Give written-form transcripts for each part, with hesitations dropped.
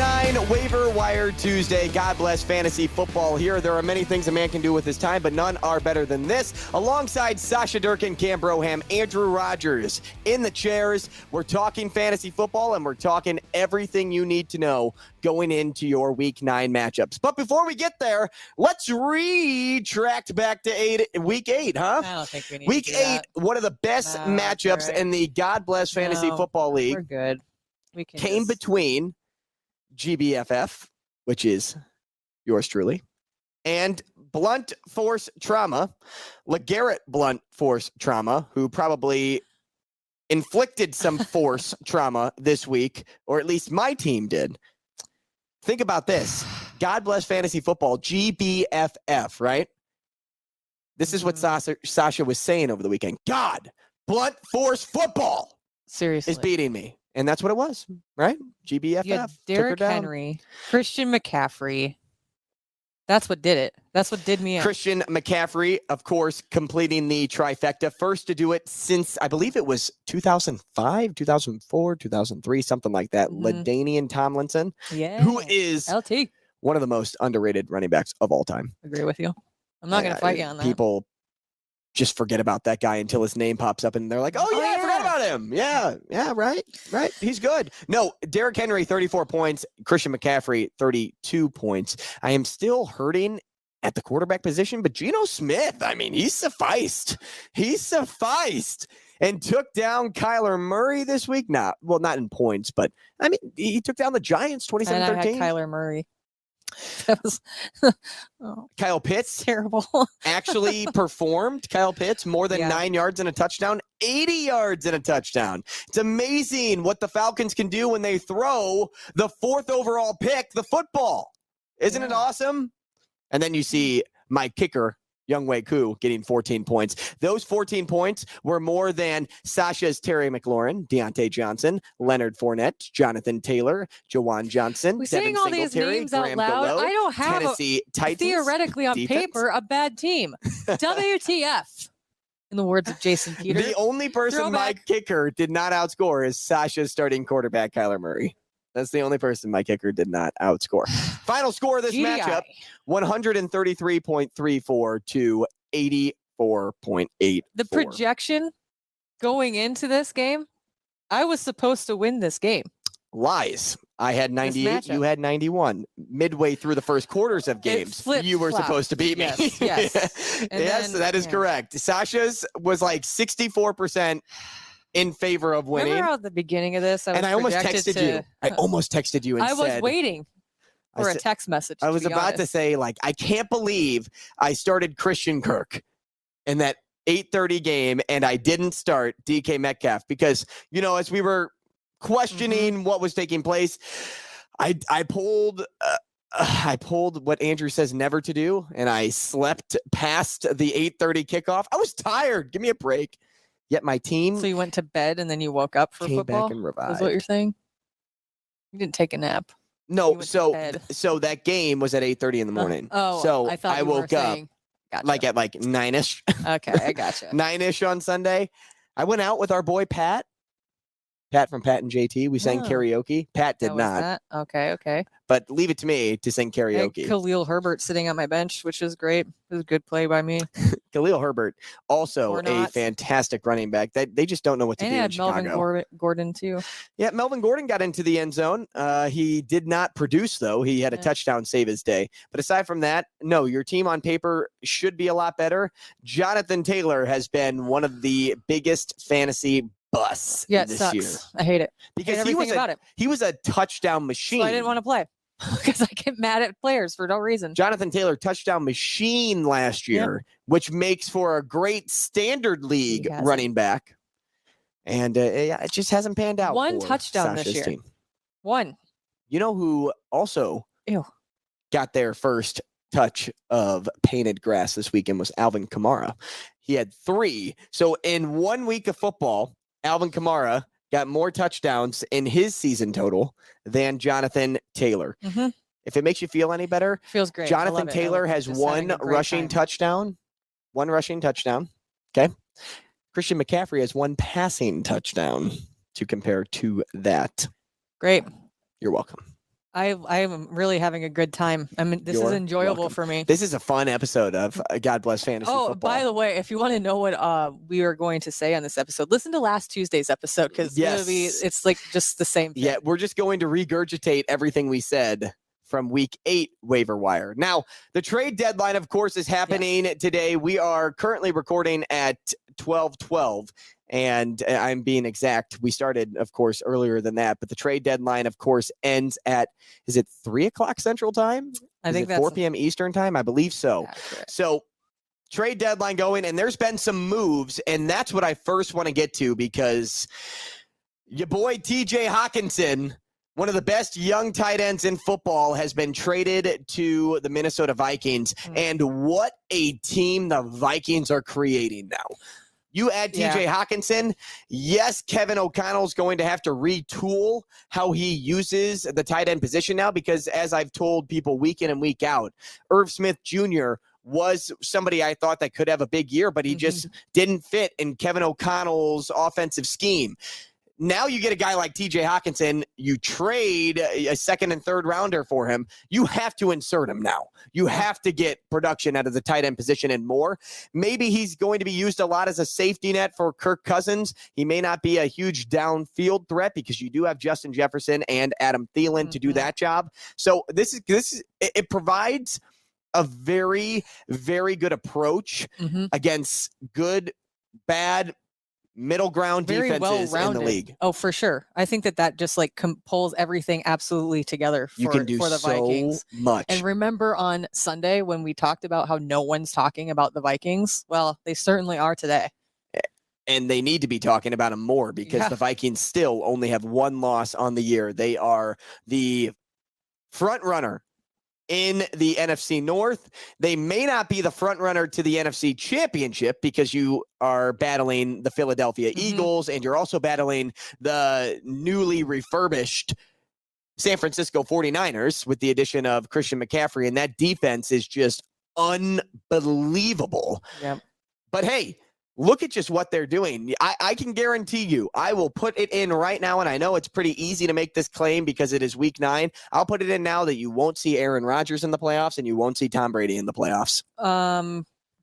9, Waiver Wire Tuesday. God bless fantasy football here. There are many things a man can do with his time, but none are better than this. Alongside Sausha Durkan, Cam Broham, Andrew Rogers in the chairs. We're talking fantasy football, and we're talking everything you need to know going into your Week 9 matchups. But before we get there, let's retract back to Week 8, huh? I don't think we need Week to do 8, that. one of the best matchups right. in the God bless Fantasy Football League. We're good. We can came between GBFF, which is yours truly, and Blunt Force Trauma, LeGarrette Blunt Force Trauma, who probably inflicted some force trauma this week, or at least my team did. Think about this. God bless fantasy football, GBFF, right? This is what Sausha was saying over the weekend. God, Blunt Force Football seriously is beating me. And that's what it was, right? GBFF. You had Derrick Henry, Christian McCaffrey. That's what did it. That's what did me in. Christian McCaffrey, of course, completing the trifecta. First to do it since, I believe it was 2005, 2004, 2003, something like that. LaDainian Tomlinson, who is LT, one of the most underrated running backs of all time. Agree with you. I'm not going to fight you on that. People just forget about that guy until his name pops up and they're like, oh, yeah, I forgot about him. Yeah, right. He's good. No, Derrick Henry, 34 points. Christian McCaffrey, 32 points. I am still hurting at the quarterback position, but Geno Smith, I mean, he sufficed and took down Kyler Murray this week. Not in points, but I mean, he took down the Giants 27-13. And I had Kyler Murray. That was Kyle Pitts terrible. Actually performed. Kyle Pitts more than 9 yards and a touchdown, 80 yards and a touchdown. It's amazing what the Falcons can do when they throw the 4th overall pick, the football. Isn't it awesome? And then you see my kicker, Younghoe Koo, getting 14 points. Those 14 points were more than Sasha's Terry McLaurin, Deontay Johnson, Leonard Fournette, Jonathan Taylor, Jawan Johnson, We're saying all these names out loud. Gallo, I don't have Tennessee Titans, theoretically on paper a bad team. WTF, in the words of Jason Peters. The only person my kicker did not outscore is Sasha's starting quarterback, Kyler Murray. That's the only person my kicker did not outscore. Final score of this matchup, 133.34 to 84.8. The projection going into this game, I was supposed to win this game. Lies. I had 98, you had 91. Midway through the first quarters of games, you were supposed to beat me. Yes. Yes, that is correct. Sasha's was like 64% in favor of winning. Remember at the beginning of this, I almost texted you. I almost texted you and I was said, waiting for a text message. I was about to say, like, I can't believe I started Christian Kirk in that 8:30 game and I didn't start DK Metcalf because, as we were questioning what was taking place, I pulled what Andrew says never to do, and I slept past the 8:30 kickoff. I was tired. Give me a break. Yet my team. So you went to bed and then you woke up for football? Back and revived. Is what you're saying? You didn't take a nap. No, so that game was at 8:30 in the morning. So I thought I woke up like at 9ish. Okay, I gotcha. 9ish on Sunday. I went out with our boy Pat from Pat and JT. We sang karaoke. Pat did not. Okay. But leave it to me to sing karaoke. Khalil Herbert sitting on my bench, which is great. It was a good play by me. Khalil Herbert, also a fantastic running back. They just don't know what to do in Chicago. Melvin Gordon, too. Yeah, Melvin Gordon got into the end zone. He did not produce, though. He had a touchdown save his day. But aside from that, no, your team on paper should be a lot better. Jonathan Taylor has been one of the biggest fantasy busts this year. I hate it. Because he was a touchdown machine. So I didn't want to play because I get mad at players for no reason. Jonathan Taylor, touchdown machine last year, which makes for a great standard league running back. And it just hasn't panned out. One touchdown this year. Team. One. You know who also got their first touch of painted grass this weekend was Alvin Kamara. He had 3. So in 1 week of football, Alvin Kamara got more touchdowns in his season total than Jonathan Taylor. If it makes you feel any better, feels great. Jonathan Taylor has one rushing touchdown. Okay. Christian McCaffrey has 1 passing touchdown to compare to that. Great. You're welcome. I am really having a good time. I mean, this is You're enjoyable welcome. for me. This is a fun episode of God Bless Fantasy Oh, Football. by the way, if you want to know what we are going to say on this episode, listen to last Tuesday's episode because it's like just the same thing. Yeah, we're just going to regurgitate everything we said from week 8 waiver wire. Now, the trade deadline, of course, is happening today. We are currently recording at 12:12. And I'm being exact. We started, of course, earlier than that. But the trade deadline, of course, ends at, is it 3 o'clock Central Time? I think it that's 4 p.m. Eastern Time? I believe so. accurate. So trade deadline going, and there's been some moves. And that's what I first want to get to because your boy TJ Hawkinson, one of the best young tight ends in football, has been traded to the Minnesota Vikings. And what a team the Vikings are creating now. You add TJ Hawkinson, yes, Kevin O'Connell's going to have to retool how he uses the tight end position now because, as I've told people week in and week out, Irv Smith Jr. was somebody I thought that could have a big year, but he just didn't fit in Kevin O'Connell's offensive scheme. Now you get a guy like TJ Hawkinson, you trade a second and third rounder for him. You have to insert him now. You have to get production out of the tight end position and more. Maybe he's going to be used a lot as a safety net for Kirk Cousins. He may not be a huge downfield threat because you do have Justin Jefferson and Adam Thielen to do that job. So it provides a very, very good approach against good, bad, middle ground defenses in the league. Oh, for sure. I think that just like pulls everything absolutely together for, you can do for the so Vikings. Much. And remember on Sunday when we talked about how no one's talking about the Vikings? Well, they certainly are today. And they need to be talking about them more because the Vikings still only have one loss on the year. They are the front runner in the NFC North. They may not be the front runner to the NFC Championship because you are battling the Philadelphia Eagles and you're also battling the newly refurbished San Francisco 49ers with the addition of Christian McCaffrey. And that defense is just unbelievable. Yep. But hey, look at just what they're doing. I can guarantee you, I will put it in right now, and I know it's pretty easy to make this claim because it is week 9. I'll put it in now that you won't see Aaron Rodgers in the playoffs and you won't see Tom Brady in the playoffs.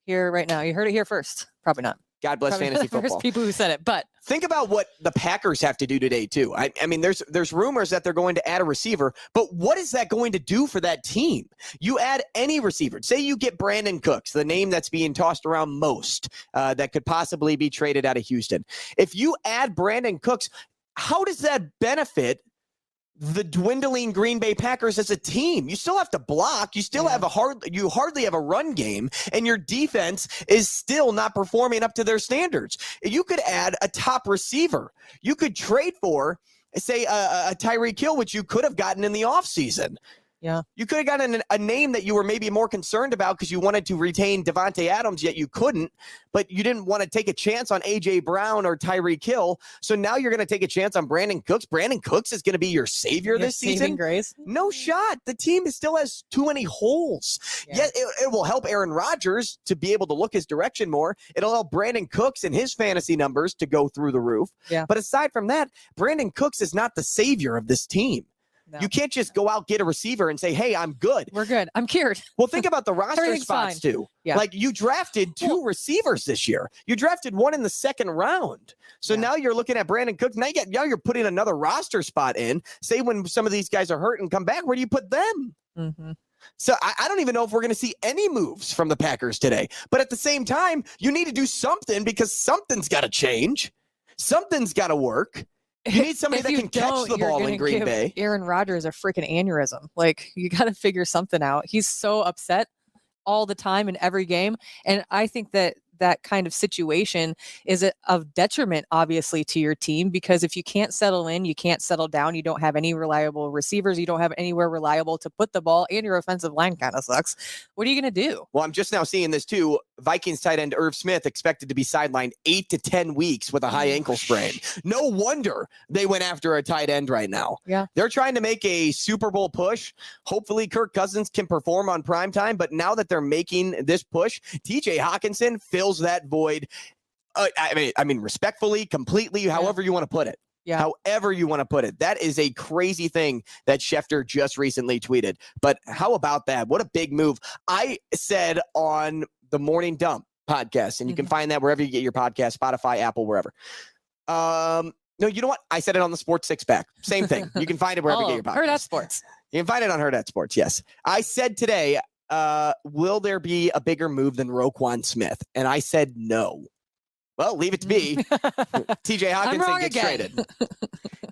Here right now. You heard it here first. Probably not. God bless fantasy football. First people who said it, but think about what the Packers have to do today too. I mean, there's rumors that they're going to add a receiver, but what is that going to do for that team? You add any receiver. Say you get Brandon Cooks, the name that's being tossed around most, that could possibly be traded out of Houston. If you add Brandon Cooks, how does that benefit the dwindling Green Bay Packers as a team? You still have to block. You still have you hardly have a run game, and your defense is still not performing up to their standards. You could add a top receiver. You could trade for, say, a Tyreek Hill, which you could have gotten in the offseason. Yeah. You could have gotten a name that you were maybe more concerned about because you wanted to retain Devontae Adams, yet you couldn't, but you didn't want to take a chance on A.J. Brown or Tyreek Hill. So now you're going to take a chance on Brandon Cooks. Brandon Cooks is going to be your savior this season. Grace. No shot. The team still has too many holes. Yeah, it will help Aaron Rodgers to be able to look his direction more. It'll help Brandon Cooks and his fantasy numbers to go through the roof. Yeah. But aside from that, Brandon Cooks is not the savior of this team. No. You can't just go out, get a receiver, and say, hey, I'm good. We're good. I'm cured. Well, think about the roster spots, too. Yeah. Like, you drafted 2 receivers this year. You drafted 1 in the second round. So now you're looking at Brandon Cooks. Now you're putting another roster spot in. Say when some of these guys are hurt and come back, where do you put them? So I don't even know if we're going to see any moves from the Packers today. But at the same time, you need to do something because something's got to change. Something's got to work. You need somebody that can catch the ball in Green Bay. Aaron Rodgers a freaking aneurysm. Like, you got to figure something out. He's so upset all the time in every game. And I think that kind of situation is of detriment, obviously, to your team, because if you can't settle in, you can't settle down, you don't have any reliable receivers, you don't have anywhere reliable to put the ball, and your offensive line kind of sucks. What are you going to do? Well, I'm just now seeing this too. Vikings tight end Irv Smith expected to be sidelined 8 to 10 weeks with a high ankle sprain. No wonder they went after a tight end right now. Yeah. They're trying to make a Super Bowl push. Hopefully Kirk Cousins can perform on primetime, but now that they're making this push, TJ Hawkinson fills that void. I mean, respectfully, completely, however you want to put it. Yeah. However you want to put it. That is a crazy thing that Schefter just recently tweeted. But how about that? What a big move. I said on the Morning Dump podcast, and you can find that wherever you get your podcast, Spotify, Apple, wherever. No, you know what? I said it on the Sports Six Pack. Same thing. You can find it wherever you get your podcast. Hurrdat Sports. You can find it on Hurrdat Sports, yes. I said today, will there be a bigger move than Roquan Smith? And I said no. Well, leave it to me. TJ Hawkinson gets traded.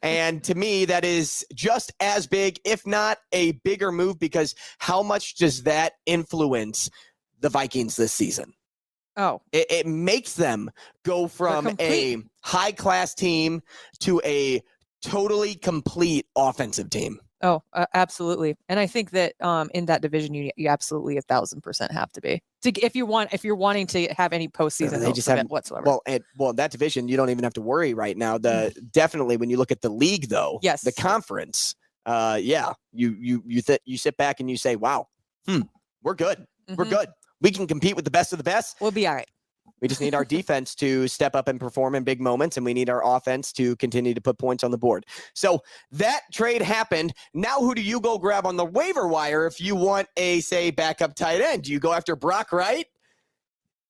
And to me, that is just as big, if not a bigger move, because how much does that influence the Vikings this season? Oh, it makes them go from a high-class team to a totally complete offensive team. Oh, absolutely. And I think that in that division, you absolutely 1,000% have to be if you're wanting to have any postseason they just have whatsoever. Well, that division, you don't even have to worry right now. Definitely when you look at the league, though, yes, the conference, you sit back and you say, wow, we're good. We're good. We can compete with the best of the best. We'll be all right. We just need our defense to step up and perform in big moments, and we need our offense to continue to put points on the board. So that trade happened. Now who do you go grab on the waiver wire if you want a, say, backup tight end? Do you go after Brock Wright?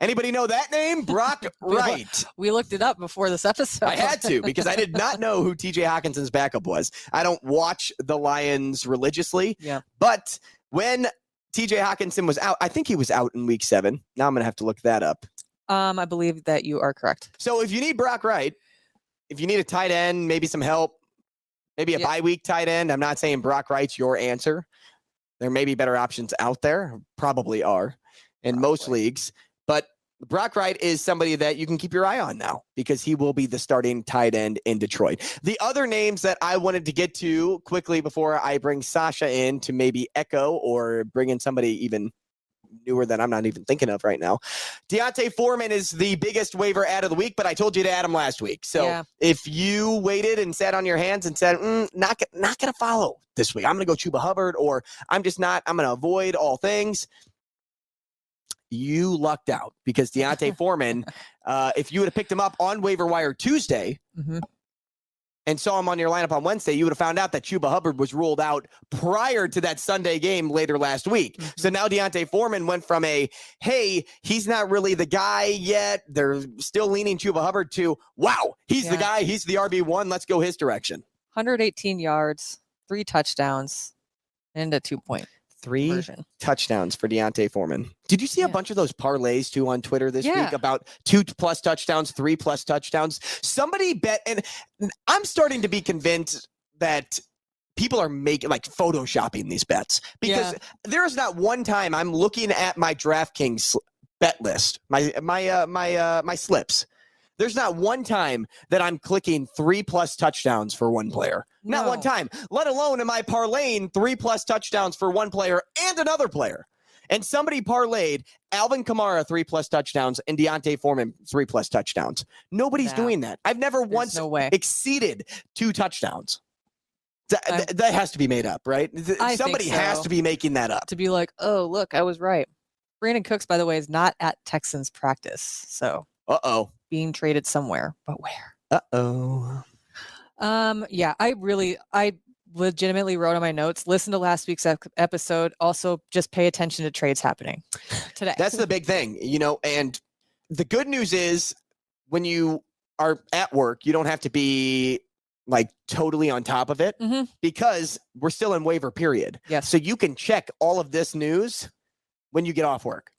Anybody know that name? Brock Wright. We looked it up before this episode. I had to, because I did not know who TJ Hawkinson's backup was. I don't watch the Lions religiously. Yeah. But when TJ Hawkinson was out, I think he was out in week 7. Now I'm going to have to look that up. I believe that you are correct. So if you need Brock Wright, if you need a tight end, maybe some help, maybe a bye week tight end, I'm not saying Brock Wright's your answer. There may be better options out there. Probably are in most leagues. But Brock Wright is somebody that you can keep your eye on now because he will be the starting tight end in Detroit. The other names that I wanted to get to quickly before I bring Sausha in to maybe echo or bring in somebody even newer that I'm not even thinking of right now. D'Onta Foreman is the biggest waiver ad of the week, but I told you to add him last week. So if you waited and sat on your hands and said, not going to follow this week, I'm going to go Chuba Hubbard, or I'm going to avoid all things, you lucked out because D'Onta Foreman, if you would have picked him up on waiver wire Tuesday, and saw him on your lineup on Wednesday, you would have found out that Chuba Hubbard was ruled out prior to that Sunday game later last week. So now D'Onta Foreman went from hey, he's not really the guy yet. They're still leaning Chuba Hubbard to, wow, he's the guy. He's the RB1. Let's go his direction. 118 yards, 3 touchdowns, and a 2-point. 3 touchdowns for D'Onta Foreman. Did you see a bunch of those parlays too on Twitter this week about 2+ touchdowns, 3+ touchdowns? Somebody bet, and I'm starting to be convinced that people are making photoshopping these bets because there is not one time I'm looking at my DraftKings bet list, my slips. There's not one time that I'm clicking 3+ touchdowns for one player. No. Not one time, let alone am I parlaying 3+ touchdowns for one player and another player. And somebody parlayed Alvin Kamara 3+ touchdowns and D'Onta Foreman 3+ touchdowns. Nobody's doing that. I've never once exceeded 2 touchdowns. That has to be made up, right? Somebody has to be making that up. To be like, oh, look, I was right. Brandon Cooks, by the way, is not at Texans practice. So. Being traded somewhere, but where? I legitimately wrote on my notes, listen to last week's episode. Also, just pay attention to trades happening today. That's the big thing, and the good news is when you are at work, you don't have to be totally on top of it because we're still in waiver period. Yes. So you can check all of this news when you get off work.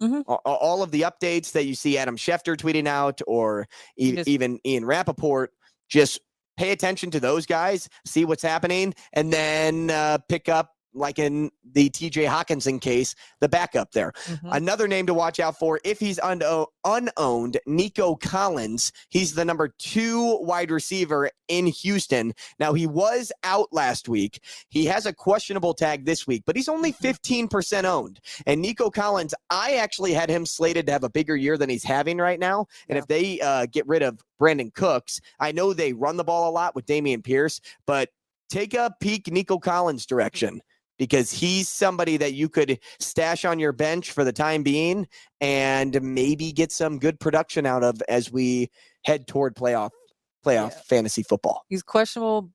All of the updates that you see Adam Schefter tweeting out or even Ian Rappaport, just pay attention to those guys, see what's happening, and then pick up, like in the TJ Hawkinson case, the backup there. Another name to watch out for, if he's unowned, Nico Collins. He's the number 2 wide receiver in Houston. Now, he was out last week. He has a questionable tag this week, but he's only 15% owned. And Nico Collins, I actually had him slated to have a bigger year than he's having right now. And if they get rid of Brandon Cooks, I know they run the ball a lot with Dameon Pierce, but take a peek Nico Collins' direction, because he's somebody that you could stash on your bench for the time being and maybe get some good production out of as we head toward playoff playoff fantasy football. He's questionable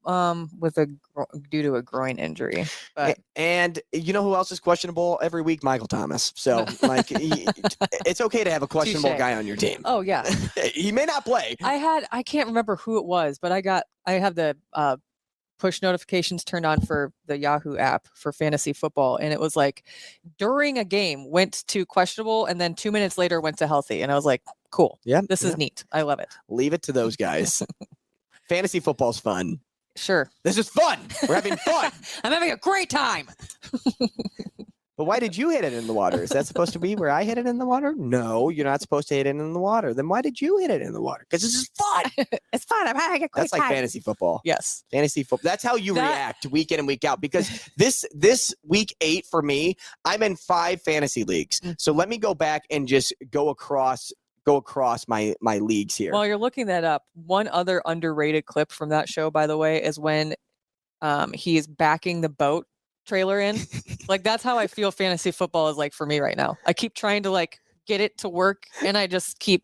due to a groin injury. But And you know who else is questionable every week? Michael Thomas. So like it's okay to have a questionable Touche. guy on your team. Oh yeah. He may not play. I can't remember who it was, but I have the push notifications turned on for the Yahoo app for fantasy football, and it was like during a game went to questionable and then 2 minutes later went to healthy, and I was like, cool. Yeah. This is neat. I love it. Leave it to those guys. Fantasy football's fun. Sure. This is fun. We're having fun. I'm having a great time. But why did you hit it in the water? Is that supposed to be where I hit it in the water? No, you're not supposed to hit it in the water. Then why did you hit it in the water? Because this is fun. It's fun. I'm having a great That's like fantasy football. Yes. Fantasy football. That's how you react week in and week out. Because this week 8 for me, I'm in 5 fantasy leagues. So let me go back and just go across my leagues here. While you're looking that up, one other underrated clip from that show, by the way, is when he is backing the boat trailer in. Like, that's how I feel fantasy football is like for me right now. I keep trying to like get it to work, and I just keep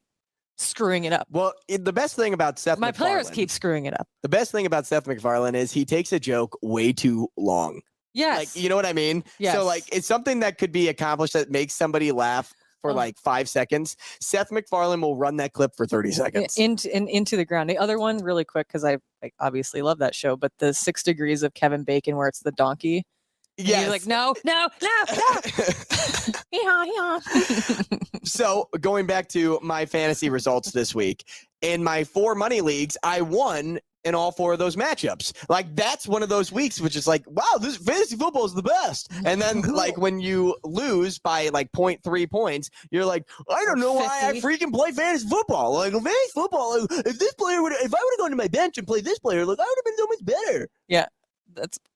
screwing it up. Well, the best thing about Seth My MacFarlane, players keep screwing it up. the best thing about Seth MacFarlane is he takes a joke way too long. Yes. Like, you know what I mean? Yes. So like it's something that could be accomplished that makes somebody laugh for like 5 seconds. Seth MacFarlane will run that clip for 30 seconds. Into the ground. The other one really quick, because I obviously love that show, but the 6 Degrees of Kevin Bacon, where it's the donkey. Yeah. He's like, no. So going back to my fantasy results this week, in my 4 money leagues, I won in all 4 of those matchups. Like, that's one of those weeks which is like, wow, this fantasy football is the best. And then like when you lose by like 0.3 points, you're like, I don't know why I freaking play fantasy football. Like, fantasy football, if I would have gone to my bench and played this player, like, I would have been so much better. Yeah.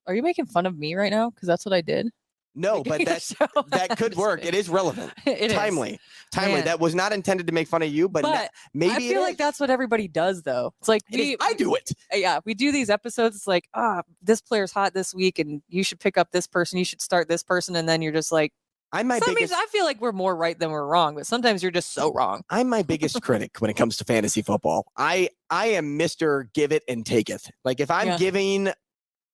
Are you making fun of me right now? Because that's what I did. No, but that could work. It is relevant. It timely. is. Man. That was not intended to make fun of you, but maybe I feel like that's what everybody does, though. It's like I do it. Yeah, we do these episodes. It's like, this player's hot this week, and you should pick up this person. You should start this person, and then you're just like, I feel like we're more right than we're wrong, but sometimes you're just so wrong. I'm my biggest critic when it comes to fantasy football. I am Mr. Give it and taketh. Like, if I'm giving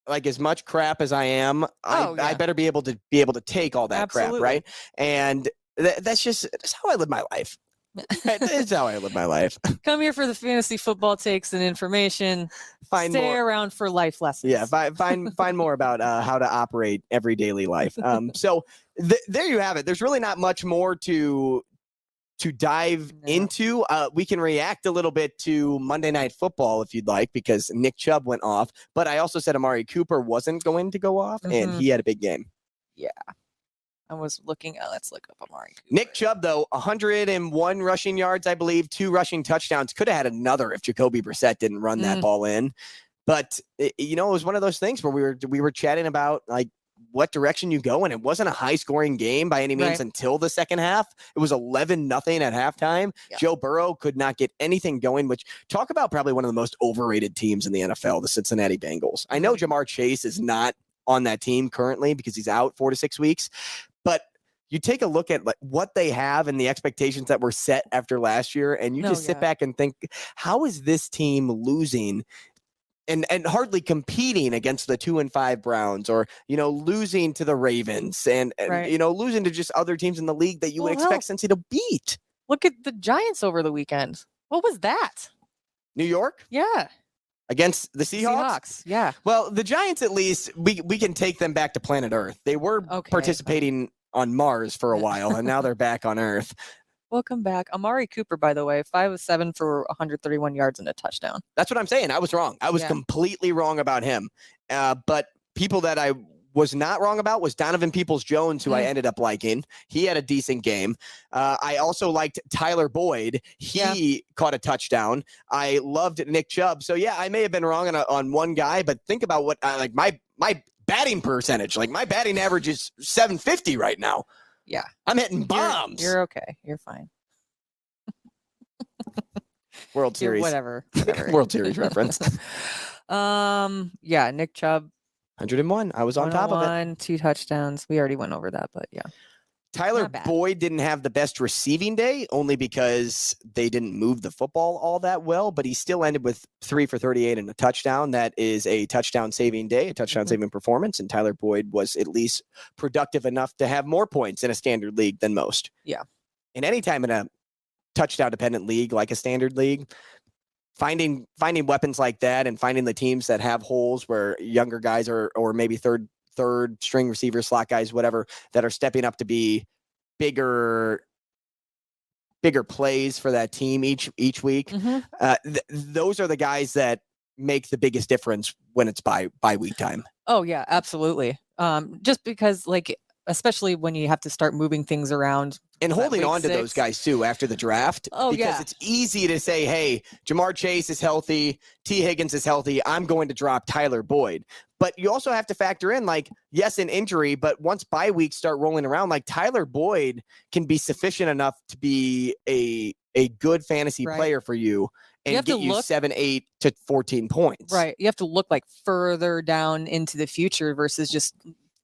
like as much crap as I am, I better be able to take all that crap, right? And that's how I live my life. That's how I live my life. Come here for the fantasy football takes and information. Stay around for life lessons. Yeah, find more about how to operate every daily life. So there you have it. There's really not much more to dive into. We can react a little bit to Monday Night Football if you'd like, because Nick Chubb went off, but I also said Amari Cooper wasn't going to go off, and he had a big game. Yeah. I was looking at, let's look up Amari Cooper. Nick Chubb, though, 101 rushing yards, I believe, 2 rushing touchdowns. Could have had another if Jacoby Brissett didn't run that ball in. But, it was one of those things where we were chatting about, like, what direction you go, and it wasn't a high-scoring game by any means until the second half. It was 11-0 at halftime. Yeah. Joe Burrow could not get anything going, which talk about probably one of the most overrated teams in the NFL, the Cincinnati Bengals. I know Jamar Chase is not on that team currently because he's out 4 to 6 weeks, but you take a look at like what they have and the expectations that were set after last year, and you sit back and think, how is this team losing and hardly competing against the 2-5 Browns, or, losing to the Ravens and losing to just other teams in the league that you would expect Cincy to beat? Look at the Giants over the weekend. What was that? New York? Yeah. Against the Seahawks? Yeah. Well, the Giants, at least, we can take them back to planet Earth. They were participating on Mars for a while, and now they're back on Earth. Welcome back. Amari Cooper, by the way, 5 of 7 for 131 yards and a touchdown. That's what I'm saying. I was wrong. I was completely wrong about him. But people that I was not wrong about was Donovan Peoples-Jones, who I ended up liking. He had a decent game. I also liked Tyler Boyd. He caught a touchdown. I loved Nick Chubb. So, I may have been wrong on one guy, but think about what my batting percentage. Like, my batting average is 750 right now. Yeah. I'm hitting bombs. You're okay. You're fine. World Series. Whatever. World Series reference. Nick Chubb. 101. I was on top of it. 2 touchdowns. We already went over that, but yeah. Tyler Not bad. Boyd didn't have the best receiving day, only because they didn't move the football all that well, but he still ended with 3 for 38 and a touchdown. That is a touchdown-saving day, a touchdown-saving performance, and Tyler Boyd was at least productive enough to have more points in a standard league than most. Yeah. And anytime in a touchdown-dependent league like a standard league, finding weapons like that and finding the teams that have holes where younger guys or maybe third string receivers, slot guys, whatever, that are stepping up to be bigger plays for that team each week. Those are the guys that make the biggest difference when it's by week time. Oh yeah, absolutely. Just because, like, especially when you have to start moving things around. And holding on to those 6. guys too after the draft. Oh, because yeah. it's easy to say, hey, Jamar Chase is healthy, T. Higgins is healthy, I'm going to drop Tyler Boyd. But you also have to factor in, like, yes, an injury, but once bye weeks start rolling around, like, Tyler Boyd can be sufficient enough to be a good fantasy player for you and get you 7, 8 to 14 points. Right. You have to look like further down into the future versus just.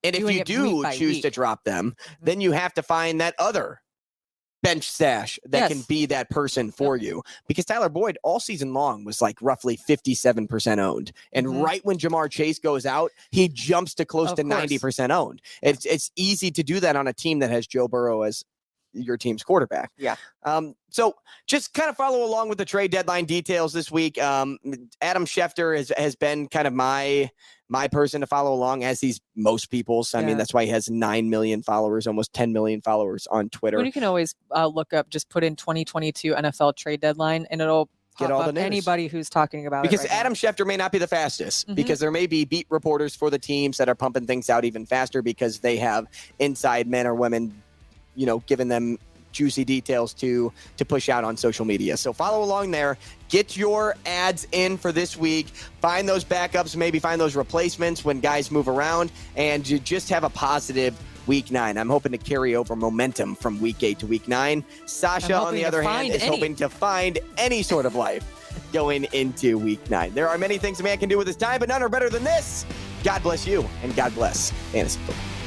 And if you do choose to drop them, then you have to find that other bench stash that can be that person for you. Because Tyler Boyd all season long was like roughly 57% owned. And right when Jamar Chase goes out, he jumps to close to 90% owned. It's easy to do that on a team that has Joe Burrow as your team's quarterback. Yeah. So just kind of follow along with the trade deadline details this week. Adam Schefter has been kind of my person to follow along, as he's most people's. I mean, that's why he has 9 million followers, almost 10 million followers on Twitter. Well, you can always look up, just put in 2022 NFL trade deadline, and it'll get all the news. Anybody who's talking about because it right Adam Schefter may not be the fastest, because there may be beat reporters for the teams that are pumping things out even faster because they have inside men or women, giving them juicy details to push out on social media. So follow along there. Get your ads in for this week. Find those backups, maybe find those replacements when guys move around, and you just have a positive week 9. I'm hoping to carry over momentum from week 8 to week 9. Sasha, on the other hand, is hoping to find any sort of life going into week 9. There are many things a man can do with his time, but none are better than this. God bless you, and God bless fantasy football.